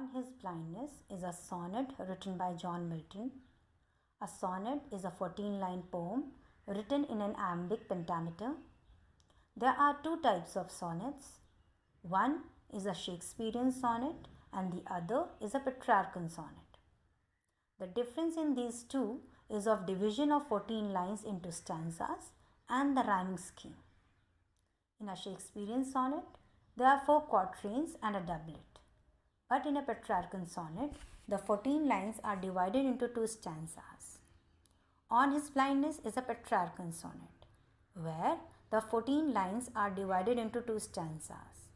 On His Blindness is a sonnet written by John Milton. A sonnet is a 14-line poem written in an iambic pentameter. There are two types of sonnets. One is a Shakespearean sonnet and the other is a Petrarchan sonnet. The difference in these two is of division of 14 lines into stanzas and the rhyming scheme. In a Shakespearean sonnet, there are 4 quatrains and a doublet. But in a Petrarchan sonnet, the 14 lines are divided into 2 stanzas. On His Blindness is a Petrarchan sonnet, where the 14 lines are divided into 2 stanzas.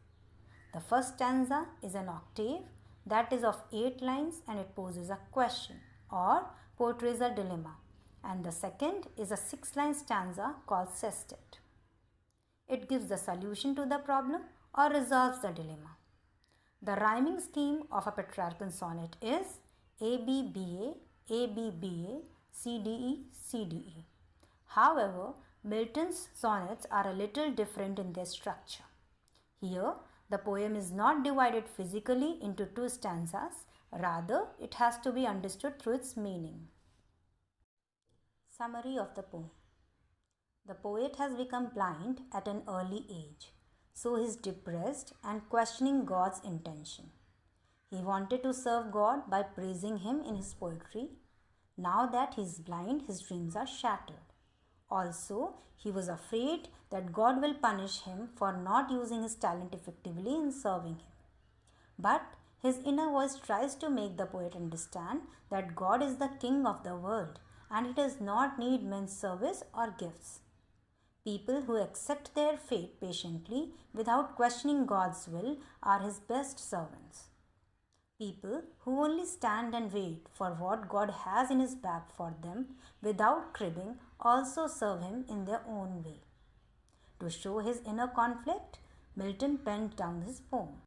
The first stanza is an octave that is of 8 lines and it poses a question or portrays a dilemma, and the second is a 6-line stanza called sestet. It gives the solution to the problem or resolves the dilemma. The rhyming scheme of a Petrarchan sonnet is ABBA, ABBA, CDE, CDE. However, Milton's sonnets are a little different in their structure. Here, the poem is not divided physically into 2 stanzas, rather it has to be understood through its meaning. Summary of the poem. The poet has become blind at an early age, so he is depressed and questioning God's intention. He wanted to serve God by praising Him in his poetry. Now that he is blind, his dreams are shattered. Also, he was afraid that God will punish him for not using his talent effectively in serving Him. But his inner voice tries to make the poet understand that God is the King of the world and He does not need men's service or gifts. People who accept their fate patiently without questioning God's will are His best servants. People who only stand and wait for what God has in His bag for them without cribbing also serve Him in their own way. To show his inner conflict, Milton penned down this poem.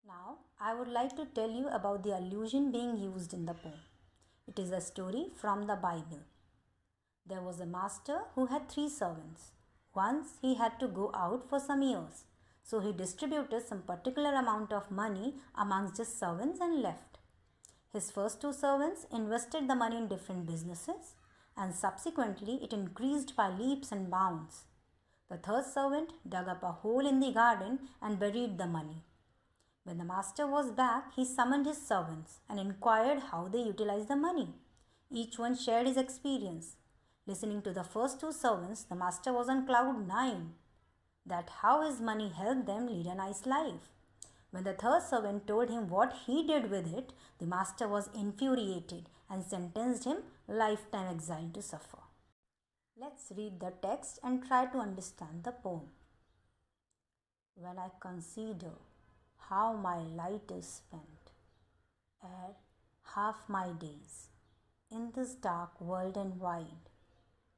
Now, I would like to tell you about the allusion being used in the poem. It is a story from the Bible. There was a master who had 3 servants. Once he had to go out for some years, so he distributed some particular amount of money amongst his servants and left. His first 2 servants invested the money in different businesses, and subsequently it increased by leaps and bounds. The third servant dug up a hole in the garden and buried the money. When the master was back, he summoned his servants and inquired how they utilized the money. Each one shared his experience. Listening to the first 2 servants, the master was on cloud 9, that how his money helped them lead a nice life. When the third servant told him what he did with it, the master was infuriated and sentenced him lifetime exile to suffer. Let's read the text and try to understand the poem. When I consider how my light is spent, ere half my days, in this dark world and wide,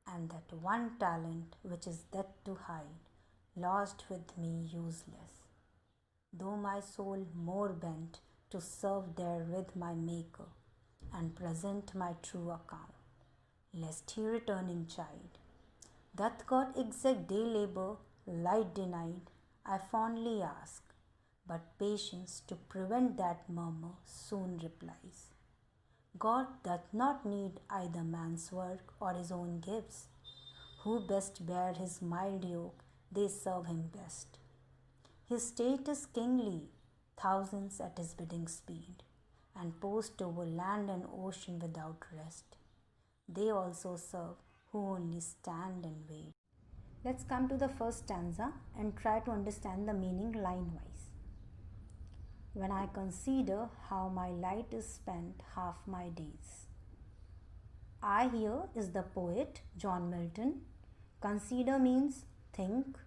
and that one talent which is death to hide, lost with me useless, though my soul more bent to serve there with my Maker, and present my true account, lest he returning chide. Doth God exact day labour, light denied? I fondly ask, but patience to prevent that murmur soon replies. God doth not need either man's work or his own gifts. Who best bear his mild yoke, they serve him best. His state is kingly, thousands at his bidding speed, and post over land and ocean without rest. They also serve who only stand and wait. Let's come to the first stanza and try to understand the meaning line-wise. When I consider how my light is spent half my days. I here is the poet John Milton. Consider means think,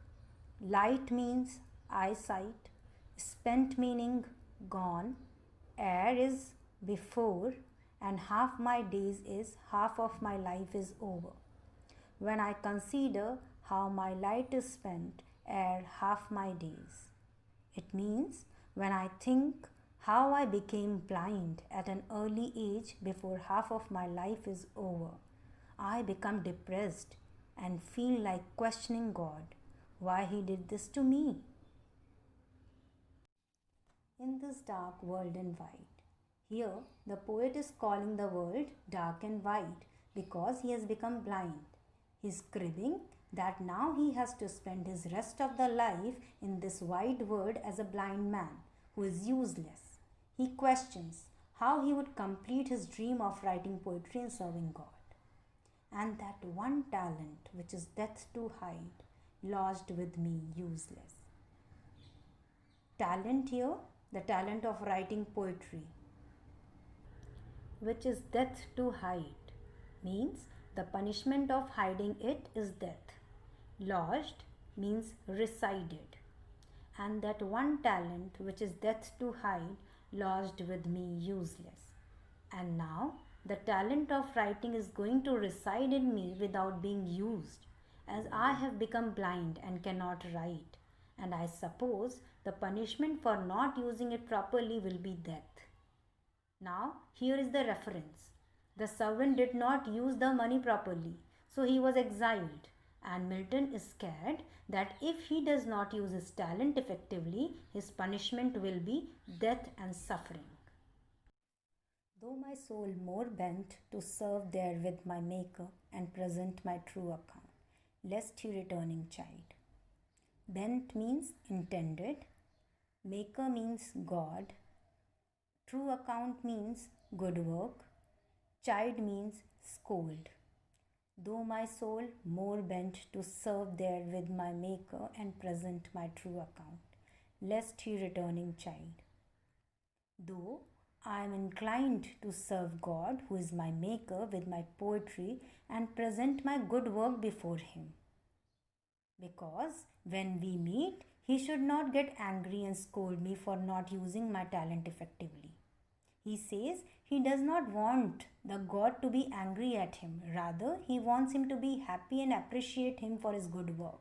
light means eyesight, spent meaning gone, ere is before, and half my days is half of my life is over. When I consider how my light is spent ere half my days. It means when I think how I became blind at an early age before half of my life is over, I become depressed and feel like questioning God, why He did this to me. in this dark world and white. Here, the poet is calling the world dark and white because he has become blind. He is cribbing that now he has to spend his rest of the life in this wide world as a blind man who is useless. He questions how he would complete his dream of writing poetry and serving God. And that one talent which is death to hide, lodged with me useless. Talent here, the talent of writing poetry, which is death to hide, means the punishment of hiding it is death. Lodged means resided. And that one talent which is death to hide, lodged with me useless. And now the talent of writing is going to reside in me without being used, as I have become blind and cannot write. And I suppose the punishment for not using it properly will be death. Now, here is the reference. The servant did not use the money properly, so he was exiled. And Milton is scared that if he does not use his talent effectively, his punishment will be death and suffering. Though my soul more bent to serve there with my Maker and present my true account, lest he returning chide. Bent means intended, Maker means God, true account means good work, chide means scold. Though my soul more bent to serve there with my Maker and present my true account, lest he returning chide. Though I am inclined to serve God, who is my Maker, with my poetry and present my good work before him. Because when we meet, he should not get angry and scold me for not using my talent effectively. He says he does not want the God to be angry at him. Rather, he wants him to be happy and appreciate him for his good work.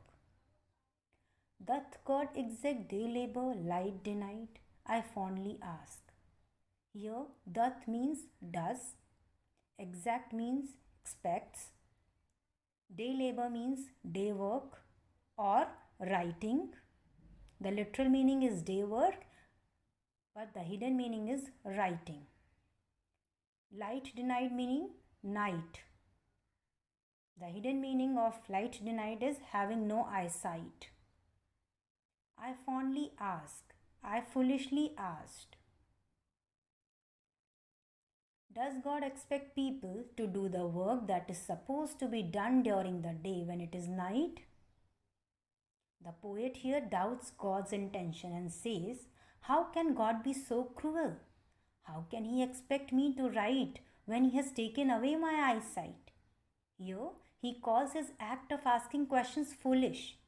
Doth God exact day labor, light denied? I fondly ask. Here, doth means does, exact means expects, day labor means day work or writing. The literal meaning is day work, but the hidden meaning is writing. Light denied meaning night. The hidden meaning of light denied is having no eyesight. I fondly ask, I foolishly asked. Does God expect people to do the work that is supposed to be done during the day when it is night? The poet here doubts God's intention and says, how can God be so cruel? How can he expect me to write when he has taken away my eyesight? Here, he calls his act of asking questions foolish,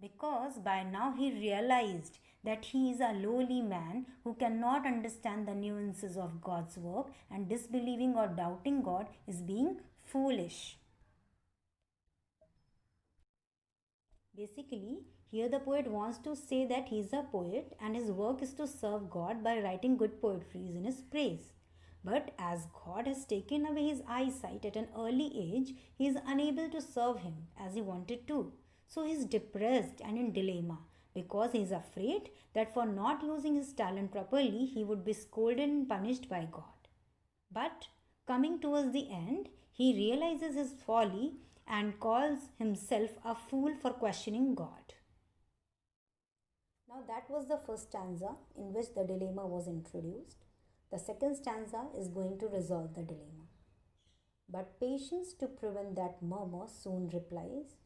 because by now he realized that he is a lowly man who cannot understand the nuances of God's work, and disbelieving or doubting God is being foolish. Basically, here the poet wants to say that he is a poet and his work is to serve God by writing good poetries in his praise. But as God has taken away his eyesight at an early age, he is unable to serve him as he wanted to. So he is depressed and in dilemma, because he is afraid that for not using his talent properly, he would be scolded and punished by God. But coming towards the end, he realizes his folly and calls himself a fool for questioning God. Now, that was the first stanza in which the dilemma was introduced. The second stanza is going to resolve the dilemma. But patience to prevent that murmur soon replies.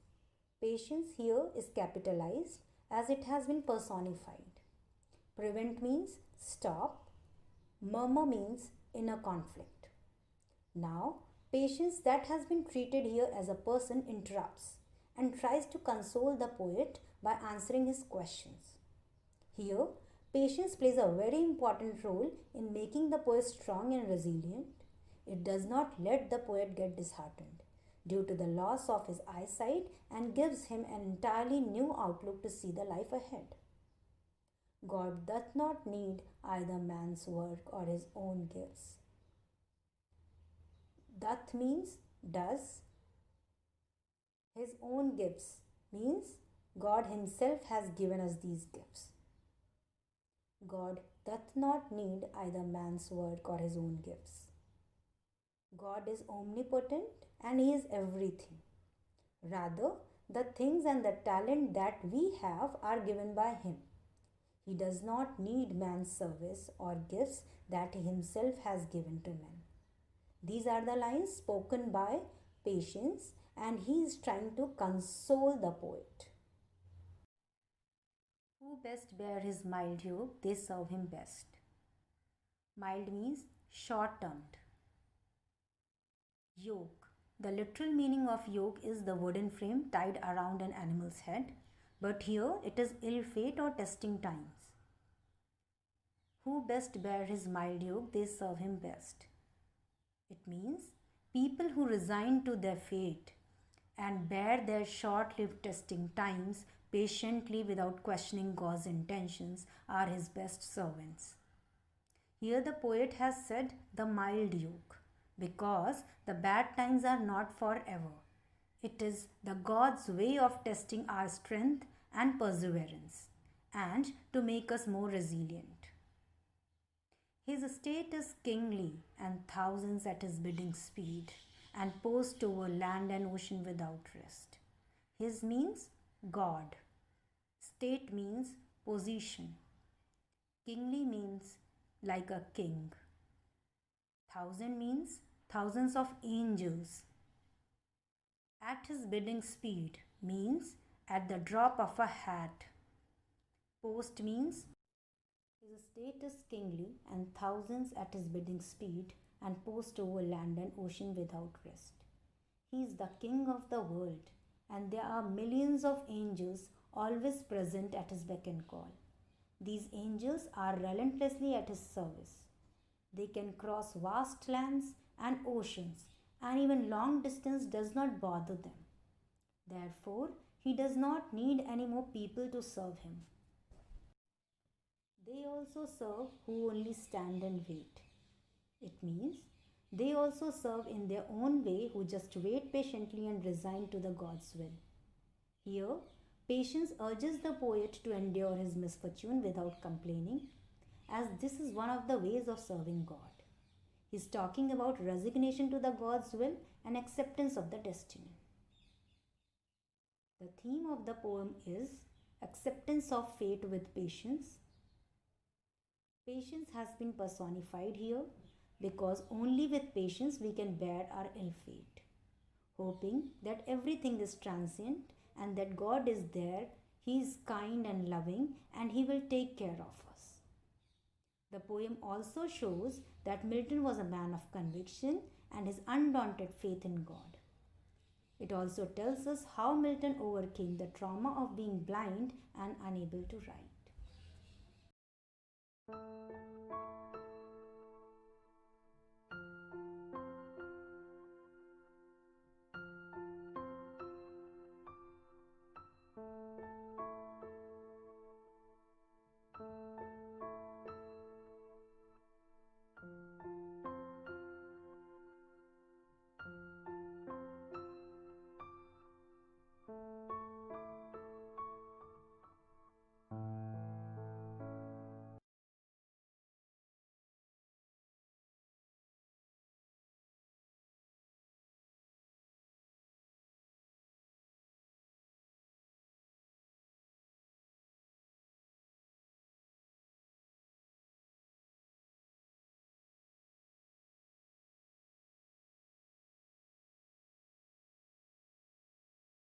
Patience here is capitalized as it has been personified. Prevent means stop. Murmur means inner conflict. Now, patience that has been treated here as a person interrupts and tries to console the poet by answering his questions. Here, patience plays a very important role in making the poet strong and resilient. It does not let the poet get disheartened due to the loss of his eyesight and gives him an entirely new outlook to see the life ahead. God doth not need either man's work or his own gifts. Doth means does. His own gifts means God himself has given us these gifts. God doth not need either man's work or his own gifts. God is omnipotent and he is everything. Rather, the things and the talent that we have are given by him. He does not need man's service or gifts that he himself has given to men. These are the lines spoken by Patience, and he is trying to console the poet. Who best bear his mild yoke, they serve him best. Mild means short termed. Yoke. The literal meaning of yoke is the wooden frame tied around an animal's head, but here it is ill fate or testing times. Who best bear his mild yoke, they serve him best. It means people who resign to their fate and bear their short lived testing times patiently without questioning God's intentions are his best servants. Here the poet has said the mild yoke because the bad times are not forever. It is the God's way of testing our strength and perseverance and to make us more resilient. His estate is kingly, and thousands at his bidding speed, and post over land and ocean without rest. His means God. State means position. Kingly means like a king. Thousand means thousands of angels. At his bidding speed means at the drop of a hat. Post means his estate is kingly, and thousands at his bidding speed, and post over land and ocean without rest. He is the king of the world, and there are millions of angels always present at his beck and call. These angels are relentlessly at his service. They can cross vast lands and oceans, and even long distance does not bother them. Therefore, he does not need any more people to serve him. They also serve who only stand and wait. It means they also serve in their own way who just wait patiently and resign to the God's will. Here, Patience urges the poet to endure his misfortune without complaining, as this is one of the ways of serving God. He is talking about resignation to the God's will and acceptance of the destiny. The theme of the poem is acceptance of fate with patience. Patience has been personified here because only with patience we can bear our ill fate, hoping that everything is transient and that God is there, He is kind and loving, and He will take care of us. The poem also shows that Milton was a man of conviction and his undaunted faith in God. It also tells us how Milton overcame the trauma of being blind and unable to write.